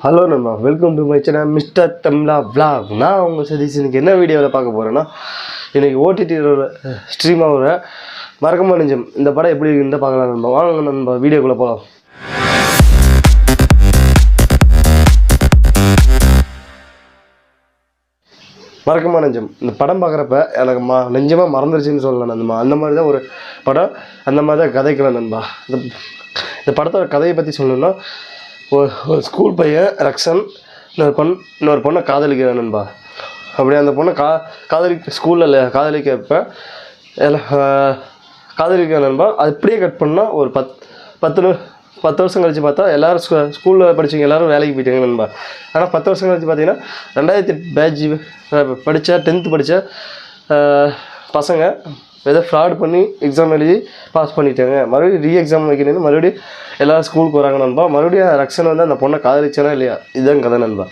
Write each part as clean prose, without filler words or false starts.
Hello நண்பா, welcome to my channel mister Tamizha vlog. நான் உங்கள் சதீஷ். இன்னைக்கு என்ன வீடியோவில் பார்க்க போகிறேன்னா, இன்றைக்கி ஓடிடியோட ஸ்ட்ரீமாக மறக்காம நெஞ்சம் இந்த படம் எப்படி இருந்தால் பார்க்கலாம் நண்பா. வாங்க நண்பா, வீடியோக்குள்ளே போகலாம். மறக்காம நெஞ்சம் இந்த படம் பார்க்குறப்ப எனக்கு நெஞ்சமாக மறந்துருச்சுன்னு சொல்லலாம் நண்பா. அந்த மாதிரி தான் ஒரு படம், அந்த மாதிரி தான் கதைக்கலாம் நண்பா. இந்த படத்தோட கதையை பற்றி சொல்லணும்னா, ஒரு ஸ்கூல் பையன் ரக்ஷன் இன்னொரு பொண்ணை காதலிக்கிறான் நண்பா. அப்படியே அந்த பொண்ணை ஸ்கூலில் காதலிக்கப்போ காதலிக்கிற நண்பா. அது இப்படியே கட் பண்ணால் ஒரு 10 வருஷம் கழித்து பார்த்தா எல்லோரும் ஸ்கூலில் படித்தவங்க எல்லோரும் வேலைக்கு போயிட்டாங்க நண்பா. ஆனால் 10 வருஷம் கழித்து பார்த்தீங்கன்னா 2008 பேட்ச் படித்த 10th படித்த பசங்க ஏதோ ஃப்ராட் பண்ணி எக்ஸாம் எழுதி பாஸ் பண்ணிட்டாங்க. மறுபடியும் எக்ஸாம் வைக்கணும்னு மறுபடியும் எல்லோரும் ஸ்கூலுக்கு வராங்க நண்பா. மறுபடியும் ரக்ஷன் வந்து அந்த பொண்ணை காதலிச்சானா இல்லையா, இதுதான் கதை நண்பா.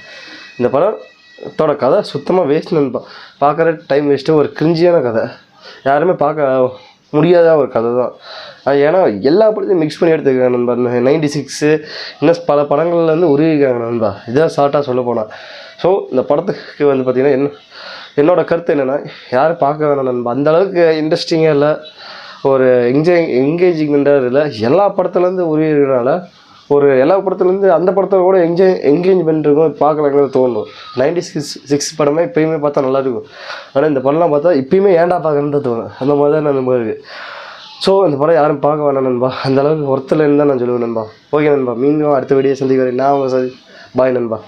இந்த படத்தோட கதை சுத்தமாக வேஸ்ட் நண்பா. பார்க்குற டைம் வேஸ்ட்டு, ஒரு கிரிஞ்சியான கதை, யாருமே பார்க்க முடியாத ஒரு கதை தான். ஏன்னா எல்லா படத்தையும் மிக்ஸ் பண்ணி எடுத்துக்கிறாங்க நண்பா. 96 இன்னும் பல படங்கள்ல வந்து உருவிக்கிறாங்க நண்பா. இதான் ஷார்ட்டாக சொல்ல போனால். ஸோ இந்த படத்துக்கு வந்து பார்த்திங்கன்னா என்னோட கருத்து என்னென்னா, யாரும் பார்க்க வேணாம் நண்பா. அந்தளவுக்கு இன்ட்ரெஸ்டிங்காக இல்லை, ஒரு என்கேஜிங்மெண்ட்டாக இல்லை. எல்லா படத்துலேருந்து உருவினால எல்லா படத்துலேருந்து அந்த படத்தை கூட என்கேஜ்மெண்ட் இருக்கும், பார்க்கலாங்கிறது தோணும். 96 படமே இப்போயுமே பார்த்தா நல்லாயிருக்கும். ஆனால் இந்த படம்லாம் பார்த்தா இப்போயுமே ஏன்டா பார்க்கணுன்னு தான் தோணும். அந்த மாதிரி தான் நான் நம்ப இருக்குது. ஸோ இந்த படம் யாரும் பார்க்க வேணாம் நண்பா. அந்தளவுக்கு ஒருத்தலைன்னு தான் நான் சொல்லுவேன் நண்பா. ஓகே நண்பா, மீண்டும் அடுத்த வீடியோ சந்திக்கிறேன். நான் உங்கள் பாய் நண்பா.